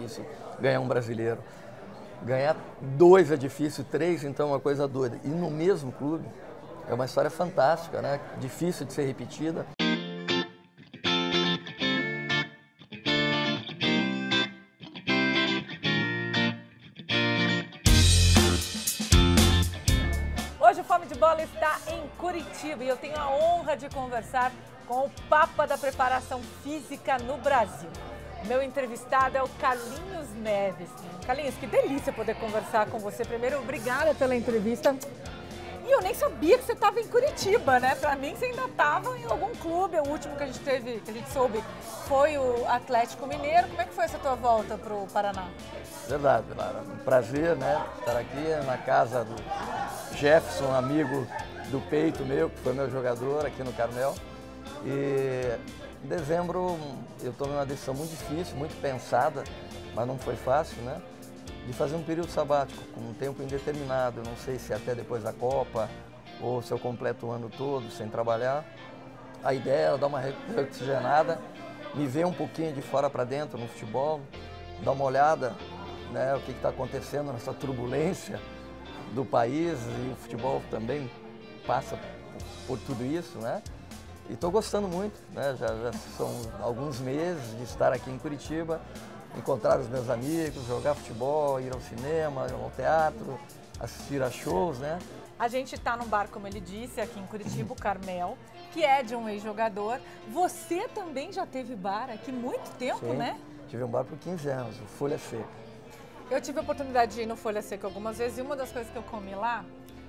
difícil ganhar um brasileiro. Ganhar 2 é difícil, 3 então é uma coisa doida. E no mesmo clube é uma história fantástica, né? Difícil de ser repetida. Hoje o Fome de Bola está em Curitiba e eu tenho a honra de conversar com o Papa da preparação física no Brasil. Meu entrevistado é o Carlinhos Neves. Carlinhos, que delícia poder conversar com você. Primeiro, obrigada pela entrevista. E eu nem sabia que você estava em Curitiba, né? Para mim, você ainda estava em algum clube. O último que a gente teve, que a gente soube, foi o Atlético Mineiro. Como é que foi essa tua volta para o Paraná? Verdade, Lara. Um prazer, né? Estar aqui na casa do Jefferson, amigo do peito meu, que foi meu jogador aqui no Carmel. E em dezembro eu tomei uma decisão muito difícil, muito pensada, mas não foi fácil, né? De fazer um período sabático, com um tempo indeterminado. Eu não sei se até depois da Copa ou se eu completo o ano todo sem trabalhar. A ideia era dar uma oxigenada, me ver um pouquinho de fora para dentro no futebol, dar uma olhada, né, o que está acontecendo nessa turbulência do país, e o futebol também passa por tudo isso, né? E estou gostando muito, né? Já são alguns meses de estar aqui em Curitiba, encontrar os meus amigos, jogar futebol, ir ao cinema, ir ao teatro, assistir a shows, né? A gente está num bar, como ele disse, aqui em Curitiba, o Carmel, que é de um ex-jogador. Você também já teve bar aqui muito tempo, Sim, né? Tive um bar por 15 anos, o Folha Seca. Eu tive a oportunidade de ir no Folha Seca algumas vezes e uma das coisas que eu comi lá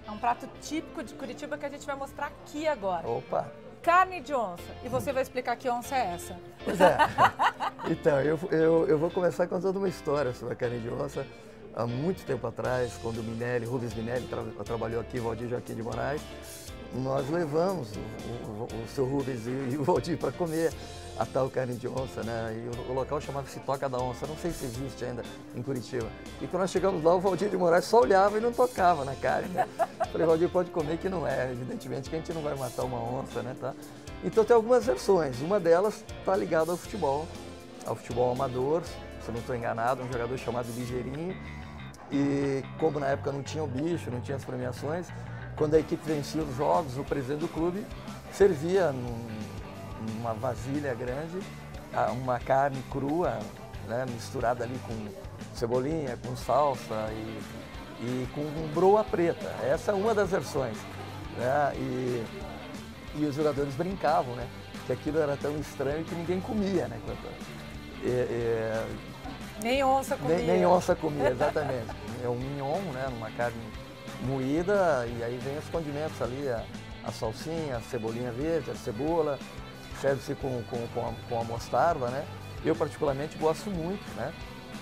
é um prato típico de Curitiba que a gente vai mostrar aqui agora. Opa! Carne de onça. E você vai explicar que onça é essa. Pois é. Então, eu vou começar contando uma história sobre a carne de onça. Há muito tempo atrás, quando o Rubens Minelli trabalhou aqui, Valdir Joaquim de Moraes, nós levamos o seu Rubens e o Valdir para comer a tal carne de onça, né? E o local chamava-se Toca da Onça, não sei se existe ainda em Curitiba. E quando nós chegamos lá, o Valdir de Moraes só olhava e não tocava na carne, né? Falei, Valdir, pode comer que não é, evidentemente que a gente não vai matar uma onça, né? Tá? Então tem algumas versões, uma delas está ligada ao futebol amador, se eu não estou enganado, um jogador chamado Ligeirinho. E como na época não tinha o bicho, não tinha as premiações, quando a equipe vencia os jogos, o presidente do clube servia numa vasilha grande uma carne crua, né, misturada ali com cebolinha, com salsa e com broa preta. Essa é uma das versões, né? E os jogadores brincavam, né, que aquilo era tão estranho que ninguém comia, né? Nem onça comia. Nem onça comia, exatamente. É um mignon, né, uma carne moída, e aí vem os condimentos ali, a salsinha, a cebolinha verde, a cebola, serve-se com a mostarda, né? Eu particularmente gosto muito, né?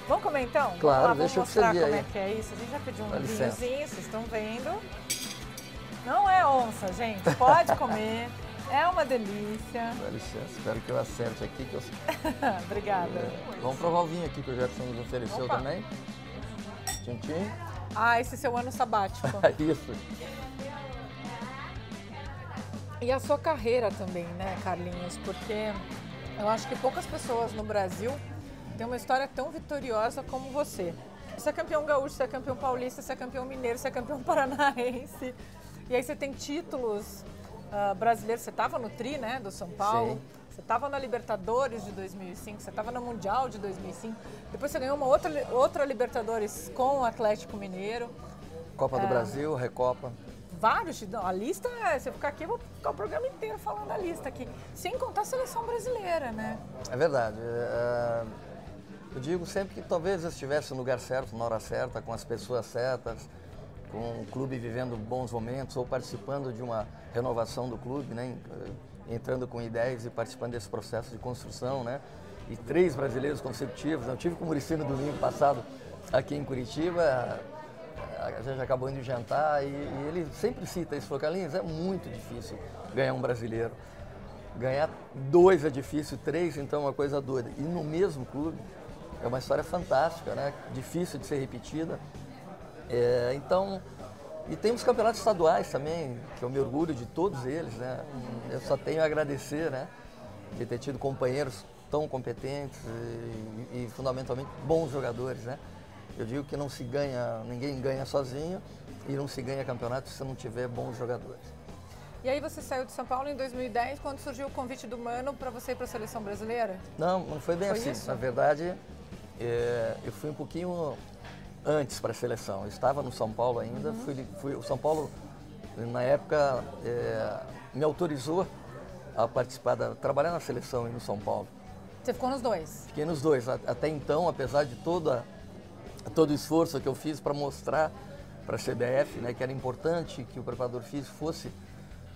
Vamos comer então? Claro, vamos deixa eu mostrar servir como aí. é que é isso. A gente já pediu um Dá licença. vinhozinho, vocês estão vendo. Não é onça, gente, pode comer. É uma delícia. Dá licença, espero que eu acerte aqui. Que eu... Obrigada. Vamos provar o vinho aqui que o Jefferson nos ofereceu. Opa. Também. Tchim-tchim. Ah, esse é seu ano sabático. Isso. E a sua carreira também, né, Carlinhos? Porque eu acho que poucas pessoas no Brasil têm uma história tão vitoriosa como você. Você é campeão gaúcho, você é campeão paulista, você é campeão mineiro, você é campeão paranaense. E aí você tem títulos brasileiros. Você estava no Tri, né, do São Paulo. Sim. Você estava na Libertadores de 2005, você estava no Mundial de 2005. Depois você ganhou uma outra Libertadores com o Atlético Mineiro. Copa do Brasil, Recopa. Vários, a lista, se eu ficar aqui, eu vou ficar o programa inteiro falando da lista aqui. Sem contar a seleção brasileira, né? É verdade. Eu digo sempre que talvez eu estivesse no lugar certo, na hora certa, com as pessoas certas, com o clube vivendo bons momentos ou participando de uma renovação do clube, né? Entrando com ideias e participando desse processo de construção, né? E 3 brasileiros consecutivos. Eu tive com o Muricy no domingo passado aqui em Curitiba. A gente acabou indo jantar e ele sempre cita isso. Falou, Carlinhos, é muito difícil ganhar um brasileiro. Ganhar 2 é difícil, 3 então é uma coisa doida. E no mesmo clube é uma história fantástica, né? Difícil de ser repetida. Então, e tem os campeonatos estaduais também, que eu me orgulho de todos eles, né? Eu só tenho a agradecer, né? De ter tido companheiros tão competentes e fundamentalmente bons jogadores, né? Eu digo que não se ganha, ninguém ganha sozinho e não se ganha campeonato se não tiver bons jogadores. E aí você saiu de São Paulo em 2010, quando surgiu o convite do Mano para você ir para a seleção brasileira? Não, não foi bem assim. Isso? Na verdade, eu fui um pouquinho antes para a seleção. Eu estava no São Paulo ainda. O São Paulo, na época, me autorizou a participar, trabalhar na seleção e no São Paulo. Você ficou nos dois? Fiquei nos dois. Até então, apesar de todo o esforço que eu fiz para mostrar para a CBF, né, que era importante que o preparador físico fosse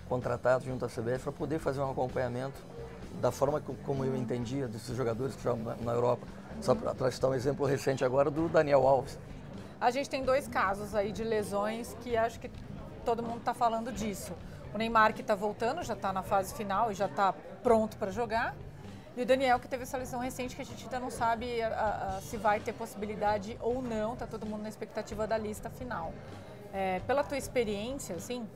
contratado junto à CBF para poder fazer um acompanhamento da forma como eu entendia desses jogadores que jogam na Europa. Só para citar um exemplo recente agora do Daniel Alves. A gente tem dois casos aí de lesões que acho que todo mundo está falando disso. O Neymar que está voltando, já está na fase final e já está pronto para jogar. E o Daniel que teve essa lesão recente que a gente ainda não sabe se vai ter possibilidade ou não. Está todo mundo na expectativa da lista final. Pela tua experiência, assim,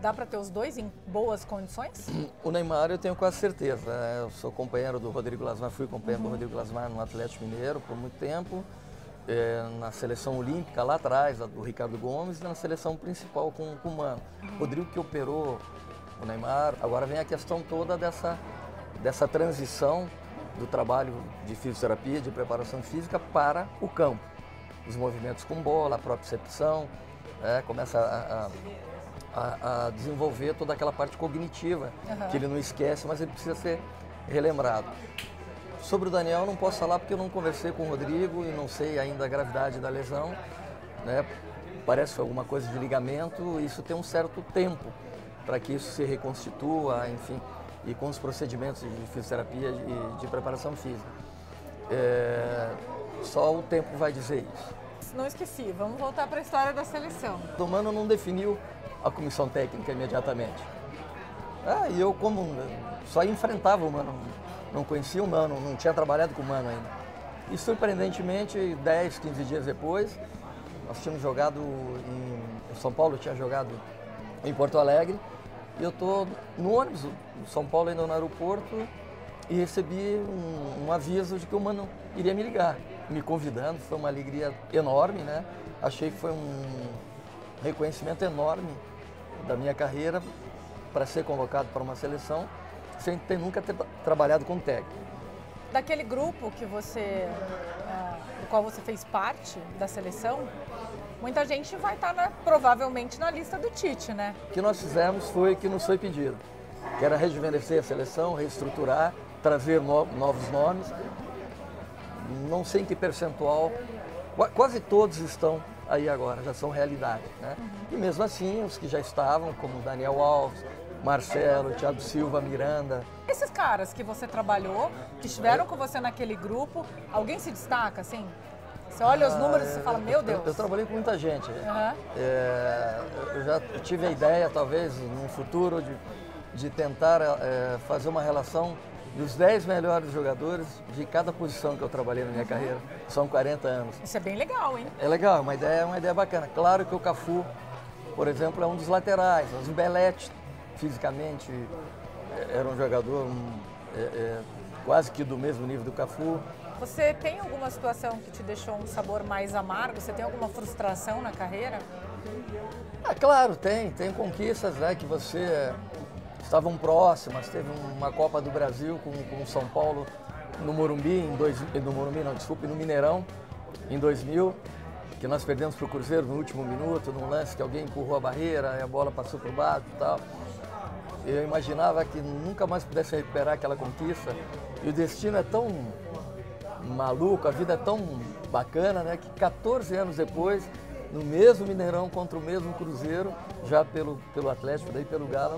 dá para ter os dois em boas condições? O Neymar eu tenho quase certeza. Eu sou companheiro do Rodrigo Lasmar, fui companheiro do Rodrigo Lasmar no Atlético Mineiro por muito tempo. Na seleção olímpica lá atrás, do Ricardo Gomes, e na seleção principal com o Mano. Rodrigo que operou o Neymar. Agora vem a questão toda dessa transição do trabalho de fisioterapia, de preparação física para o campo. Os movimentos com bola, a propriocepção, começa a desenvolver toda aquela parte cognitiva que ele não esquece, mas ele precisa ser relembrado. Sobre o Daniel não posso falar porque eu não conversei com o Rodrigo e não sei ainda a gravidade da lesão, né? Parece alguma coisa de ligamento, isso tem um certo tempo para que isso se reconstitua, enfim, e com os procedimentos de fisioterapia e de preparação física. Só o tempo vai dizer isso. Não esqueci, vamos voltar para a história da seleção. O Mano não definiu a comissão técnica imediatamente. E eu, como só enfrentava o Mano, não conhecia o Mano, não tinha trabalhado com o Mano ainda. E surpreendentemente, 10, 15 dias depois, nós tínhamos jogado em São Paulo, eu tinha jogado em Porto Alegre, e eu estou no ônibus do São Paulo indo no aeroporto e recebi um aviso de que o Mano iria me ligar, me convidando. Foi uma alegria enorme, né? Achei que foi um reconhecimento enorme da minha carreira para ser convocado para uma seleção sem nunca ter trabalhado com técnico. Daquele grupo que do qual você fez parte da seleção, muita gente vai estar provavelmente na lista do Tite, né? O que nós fizemos foi o que nos foi pedido, que era rejuvenescer a seleção, reestruturar, trazer novos nomes. Não sei em que percentual, quase todos estão aí agora, já são realidade, né? E mesmo assim, os que já estavam, como Daniel Alves, Marcelo, Thiago Silva, Miranda. Esses caras que você trabalhou, que estiveram com você naquele grupo, alguém se destaca, assim? Você olha os números e você fala, meu Deus. Eu trabalhei com muita gente. Eu já tive a ideia, talvez, num futuro, de tentar fazer uma relação dos 10 melhores jogadores de cada posição que eu trabalhei na minha carreira. São 40 anos. Isso é bem legal, hein? É legal, é uma ideia bacana. Claro que o Cafu, por exemplo, é um dos laterais. Mas o Belletti, fisicamente, era um jogador quase que do mesmo nível do Cafu. Você tem alguma situação que te deixou um sabor mais amargo? Você tem alguma frustração na carreira? Claro, tem conquistas, né, que você estavam próximas. Teve uma Copa do Brasil com o São Paulo no Morumbi, no Mineirão, em 2000, que nós perdemos para o Cruzeiro no último minuto, num lance que alguém empurrou a barreira e a bola passou por baixo e tal. Eu imaginava que nunca mais pudesse recuperar aquela conquista. E o destino é tão maluco, a vida é tão bacana, né, que 14 anos depois, no mesmo Mineirão contra o mesmo Cruzeiro, já pelo Atlético, daí pelo Galo,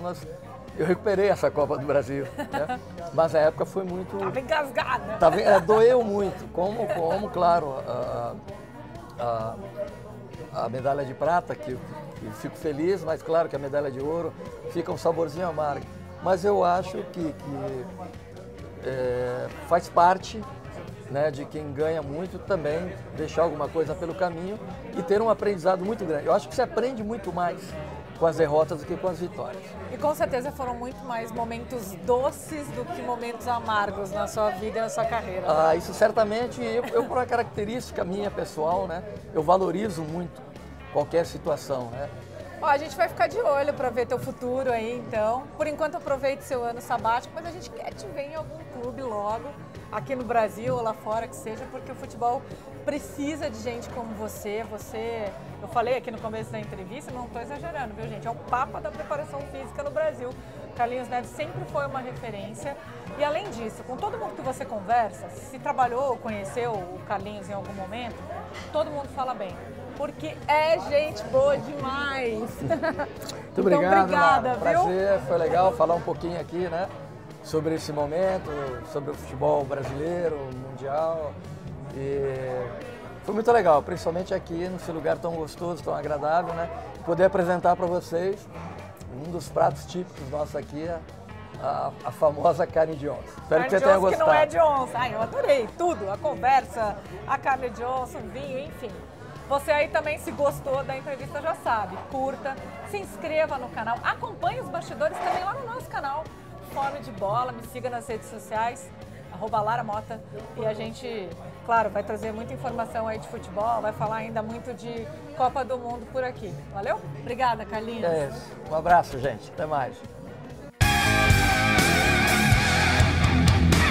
eu recuperei essa Copa do Brasil, né? Mas a época foi muito... Estava engasgado, né? Doeu muito, como claro, a medalha de prata, que fico feliz, mas claro que a medalha de ouro fica um saborzinho amargo. Mas eu acho que faz parte, né, de quem ganha muito também deixar alguma coisa pelo caminho e ter um aprendizado muito grande. Eu acho que se aprende muito mais com as derrotas do que com as vitórias. E com certeza foram muito mais momentos doces do que momentos amargos na sua vida e na sua carreira. Ah, isso certamente, eu por uma característica minha pessoal, né, eu valorizo muito qualquer situação, né. Ó, a gente vai ficar de olho para ver teu futuro aí, então. Por enquanto, aproveite seu ano sabático, mas a gente quer te ver em algum clube logo, aqui no Brasil ou lá fora que seja, porque o futebol precisa de gente como você. Eu falei aqui no começo da entrevista, não estou exagerando, viu, gente? É o papa da preparação física no Brasil. Carlinhos Neves sempre foi uma referência. E além disso, com todo mundo que você conversa, se trabalhou ou conheceu o Carlinhos em algum momento, todo mundo fala bem. Porque é gente boa demais. Muito obrigado, então, obrigada, Lara. viu? Prazer, foi legal falar um pouquinho aqui, né, sobre esse momento, sobre o futebol brasileiro, mundial. E foi muito legal, principalmente aqui nesse lugar tão gostoso, tão agradável, né? Poder apresentar para vocês um dos pratos típicos nossos aqui, a famosa carne de onça. Espero que você tenha gostado. Que não é de onça. Ai, eu adorei tudo, a conversa, a carne de onça, o vinho, enfim. Você aí também, se gostou da entrevista, já sabe, curta, se inscreva no canal, acompanhe os bastidores também lá no nosso canal, Fome de Bola, me siga nas redes sociais, @LaraMota, e a gente, claro, vai trazer muita informação aí de futebol, vai falar ainda muito de Copa do Mundo por aqui. Valeu? Obrigada, Carlinhos. É isso. Um abraço, gente. Até mais.